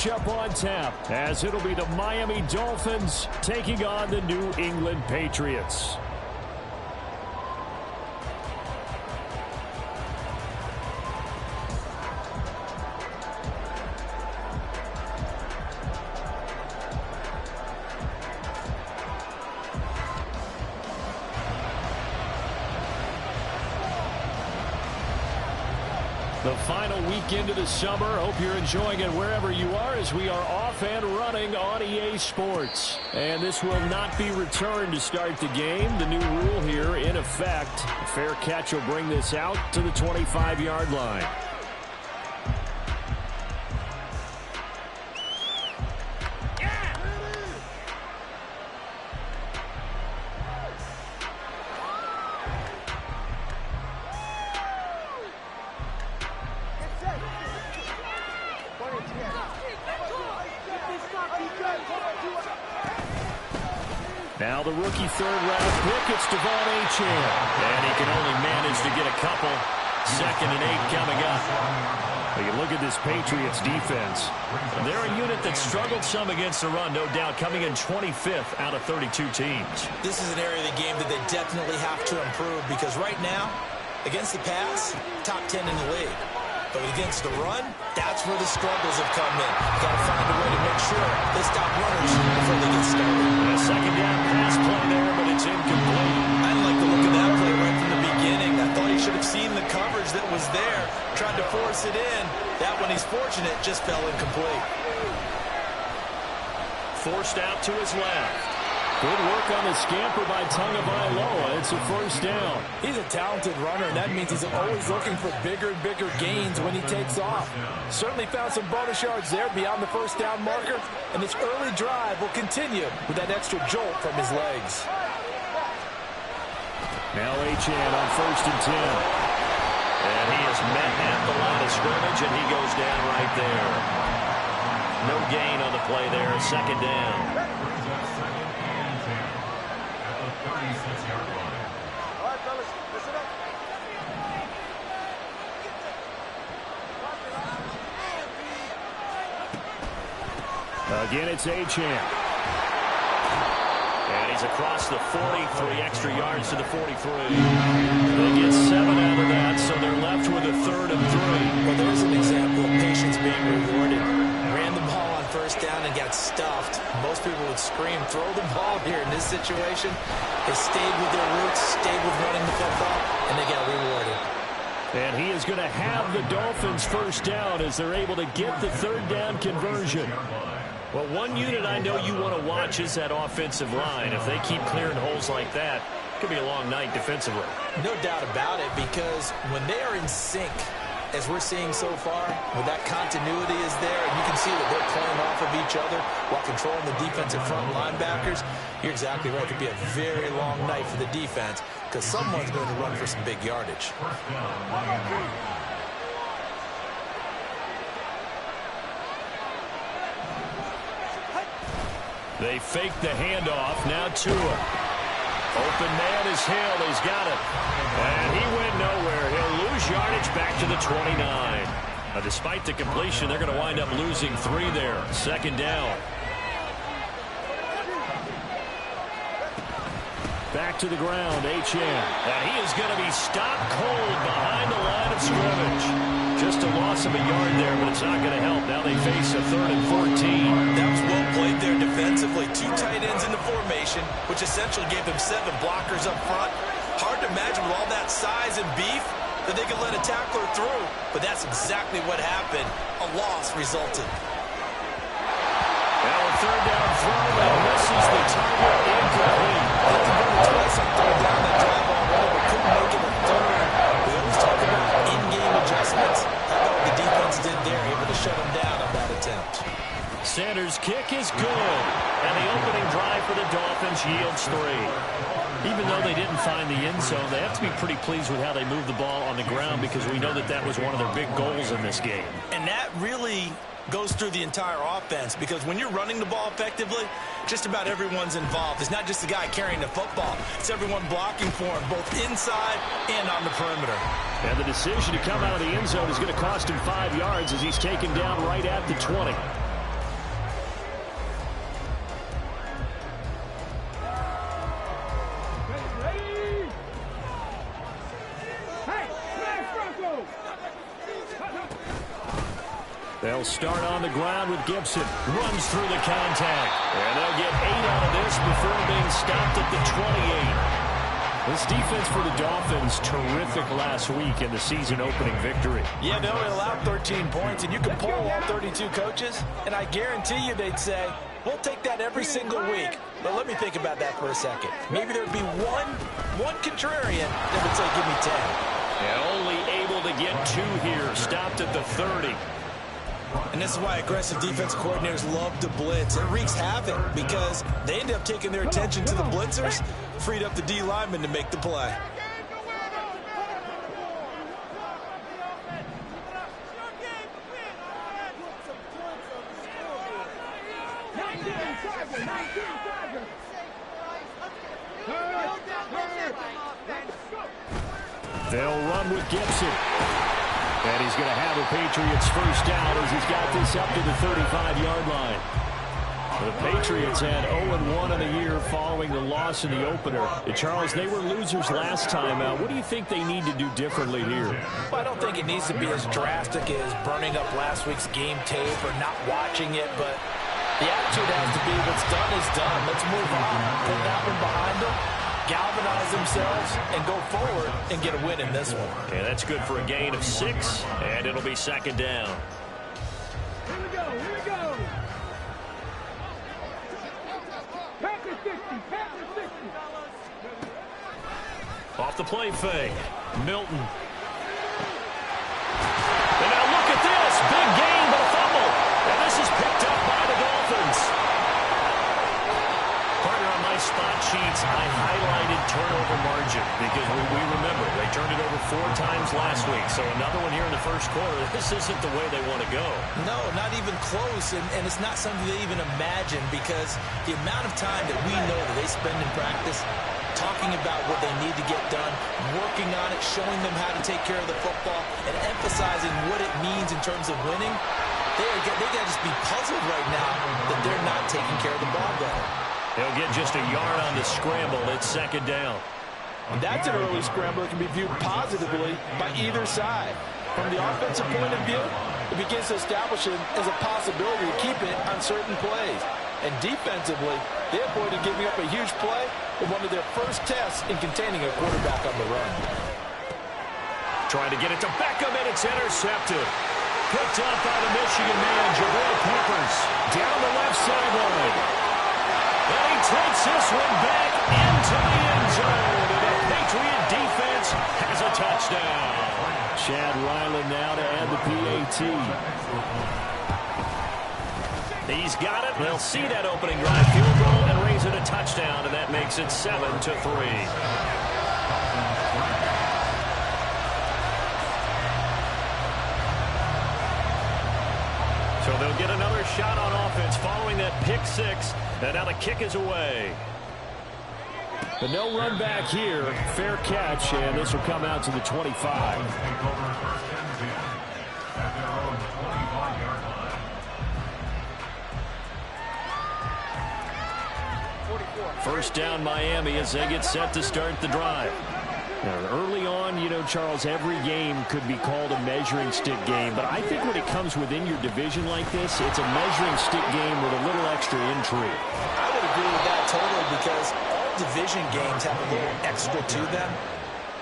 Up on tap, as it'll be the Miami Dolphins taking on the New England Patriots. The final weekend of the summer. Hope you're enjoying it wherever you are, as we are off and running on EA Sports. And this will not be returned to start the game. The new rule here in effect. A fair catch will bring this out to the 25-yard line. Now the rookie third-round pick, it's Devon Achane. And he can only manage to get a couple. 2nd and 8 coming up. Well, you look at this Patriots defense. They're a unit that struggled some against the run, no doubt, coming in 25th out of 32 teams. This is an area of the game that they definitely have to improve, because right now, against the pass, top 10 in the league. But against the run, that's where the struggles have come in. Got to find a way to make sure they stop runners before they get started. A second down pass play there, but it's incomplete. I didn't like the look of that play right from the beginning. I thought he should have seen the coverage that was there, tried to force it in. That one, he's fortunate, just fell incomplete. Forced out to his left. Good work on the scamper by Tagovailoa. It's a first down. He's a talented runner, and that means he's always looking for bigger and bigger gains when he takes off. Certainly found some bonus yards there beyond the first down marker, and this early drive will continue with that extra jolt from his legs. Now Achane on 1st and 10. And he is met at the line of scrimmage, and he goes down right there. No gain on the play there. 2nd down. Again, it's Achane. And he's across the 40, 3 extra yards to the 43. They get 7 out of that, so they're left with a 3rd and 3. Well, there's an example of patience being rewarded. Ran the ball on 1st down and got stuffed. Most people would scream, throw the ball here. In this situation, they stayed with their roots, stayed with running the football, and they got rewarded. And he is going to have the Dolphins 1st down as they're able to get the 3rd down conversion. Well, one unit I know you want to watch is that offensive line. If they keep clearing holes like that, it could be a long night defensively. No doubt about it, because when they are in sync, as we're seeing so far, when that continuity is there, and you can see that they're playing off of each other while controlling the defensive front linebackers, you're exactly right. It could be a very long night for the defense, because someone's going to run for some big yardage. They fake the handoff. Now Tua. Open man is Hill. He's got it. And he went nowhere. He'll lose yardage back to the 29. Now, despite the completion, they're going to wind up losing 3 there. 2nd down. Back to the ground, Achane. And he is going to be stopped cold behind the line of scrimmage. Just a loss of a yard there, but it's not going to help. Now they face a 3rd and 14. That was well played there defensively. 2 tight ends in the formation, which essentially gave them 7 blockers up front. Hard to imagine with all that size and beef that they could let a tackler through, but that's exactly what happened. A loss resulted. Now a 3rd down throw that misses the target, incomplete. Twice on 3rd down that drive already, but couldn't make it a 3rd. We always talk about in-game adjustments. How about what the defense did there, able to shut them down on that attempt. Sanders' kick is good. And the opening drive for the Dolphins yields 3. Even though they didn't find the end zone, they have to be pretty pleased with how they moved the ball on the ground, because we know that that was one of their big goals in this game. And that really goes through the entire offense, because when you're running the ball effectively, just about everyone's involved. It's not just the guy carrying the football. It's everyone blocking for him, both inside and on the perimeter. And the decision to come out of the end zone is going to cost him 5 yards as he's taken down right at the 20. They'll start on the ground with Gibson. Runs through the contact. And they'll get 8 out of this before being stopped at the 28. This defense for the Dolphins, terrific last week in the season-opening victory. Yeah, they only allowed 13 points, and you can poll all 32 coaches, and I guarantee you they'd say, we'll take that every single week. But let me think about that for a second. Maybe there'd be one contrarian that would say, give me 10. And only able to get 2 here, stopped at the 30. And this is why aggressive defense coordinators love to blitz. It wreaks havoc because they end up taking their attention to the blitzers, freed up the D lineman to make the play. They'll run with Gibson. And he's going to have a Patriots first down as he's got this up to the 35-yard line. The Patriots had 0-1 in the year following the loss in the opener. And Charles, they were losers last time out. What do you think they need to do differently here? Well, I don't think it needs to be as drastic as burning up last week's game tape or not watching it, but the attitude has to be what's done is done. Let's move on. Put that one behind them, galvanize themselves, and go forward and get a win in this one. And that's good for a gain of 6, and it'll be second down. Here we go, here we go. Packers 60, Packers 60. Off the play fake, Milton. And now look at this, big gain but a fumble. And this is picked up by the Dolphins. Partner, on my spot sheets, I highlighted turnover margin because we remember they turned it over 4 times last week. So another one here in the first quarter. This isn't the way they want to go. No, not even close, and it's not something they even imagine because the amount of time that we know that they spend in practice talking about what they need to get done, working on it, showing them how to take care of the football, and emphasizing what it means in terms of winning, they got to just be puzzled right now that they're not taking care of the ball better. They'll get just a yard on the scramble. It's second down. And that's an early scramble that can be viewed positively by either side. From the offensive point of view, it begins to establish it as a possibility to keep it on certain plays. And defensively, they avoided giving up a huge play with one of their first tests in containing a quarterback on the run. Trying to get it to Beckham, and it's intercepted. Picked up by the Michigan man, Jabril Peppers, down the left sideline. And he takes this one back into the end zone. And the Patriot defense has a touchdown. Chad Ryland now to add the PAT. He's got it. They'll see that opening drive field goal and raise it a touchdown, and that makes it 7-3. So they'll get another shot on offense following that pick 6, and now the kick is away. But no run back here. Fair catch, and this will come out to the 25. First down Miami as they get set to start the drive. Now, early on, you know, Charles, every game could be called a measuring stick game. But I think when it comes within your division like this, it's a measuring stick game with a little extra intrigue. I would agree with that totally because all division games have a little extra to them.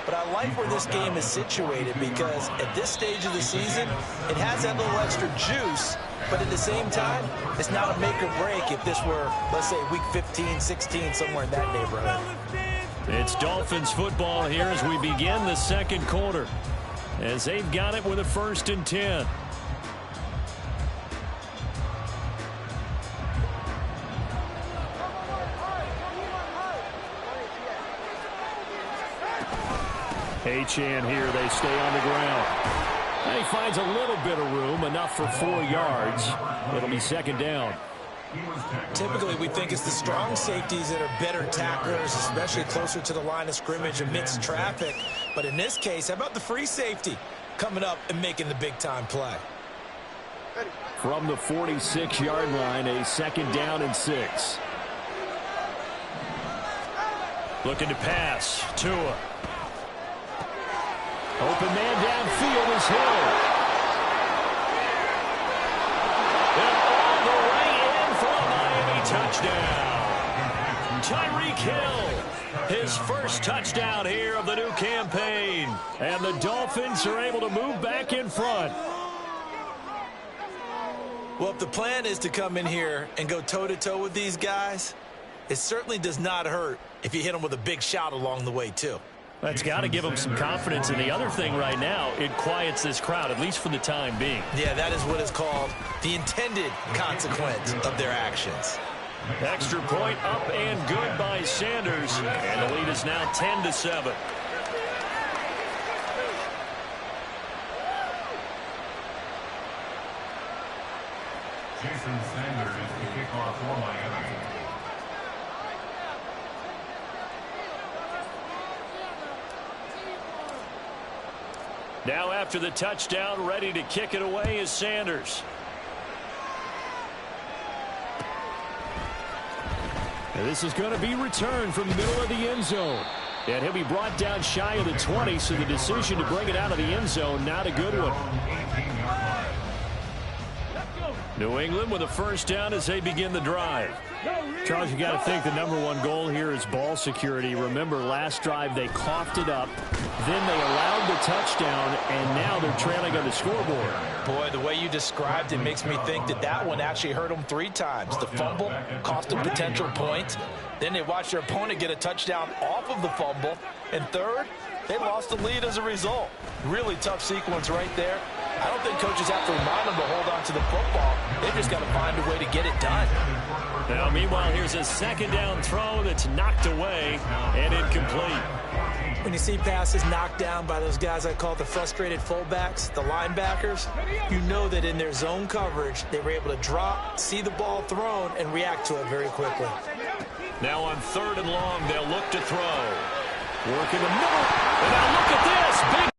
But I like where this game is situated because at this stage of the season, it has that little extra juice. But at the same time, it's not a make or break if this were, let's say, week 15, 16, somewhere in that neighborhood. It's Dolphins football here as we begin the second quarter. As they've got it with a 1st and 10. Achane here, they stay on the ground. And he finds a little bit of room, enough for 4 yards. It'll be second down. Typically, we think it's the strong safeties that are better tacklers, especially closer to the line of scrimmage amidst traffic. But in this case, how about the free safety coming up and making the big-time play? From the 46-yard line, a second down and 6. Looking to pass. Tua. Open man downfield is Hill. touchdown. Tyreek Hill, his first touchdown here of the new campaign. And the Dolphins are able to move back in front. Well, if the plan is to come in here and go toe-to-toe with these guys, it certainly does not hurt if you hit them with a big shout along the way, too. That's got to give them some confidence. And the other thing right now, it quiets this crowd, at least for the time being. Yeah, that is what is called the intended consequence of their actions. Extra point up and good by Sanders. And the lead is now 10-7. Jason Sanders is the kickoff for Miami. Now after the touchdown, ready to kick it away is Sanders. And this is going to be returned from the middle of the end zone. And he'll be brought down shy of the 20, so the decision to bring it out of the end zone, not a good one. New England with a first down as they begin the drive. Charles, you got to think the #1 goal here is ball security. Remember, last drive they coughed it up, then they allowed the touchdown, and now they're trailing on the scoreboard. Boy, the way you described it makes me think that that one actually hurt them 3 times. The fumble cost them potential points. Then they watched their opponent get a touchdown off of the fumble. And third, they lost the lead as a result. Really tough sequence right there. I don't think coaches have to remind them to hold on to the football. They've just got to find a way to get it done. Now, meanwhile, here's a second down throw that's knocked away and incomplete. When you see passes knocked down by those guys I call the frustrated fullbacks, the linebackers, you know that in their zone coverage, they were able to drop, see the ball thrown, and react to it very quickly. Now on 3rd and long, they'll look to throw. Work in the middle. And now look at this. Big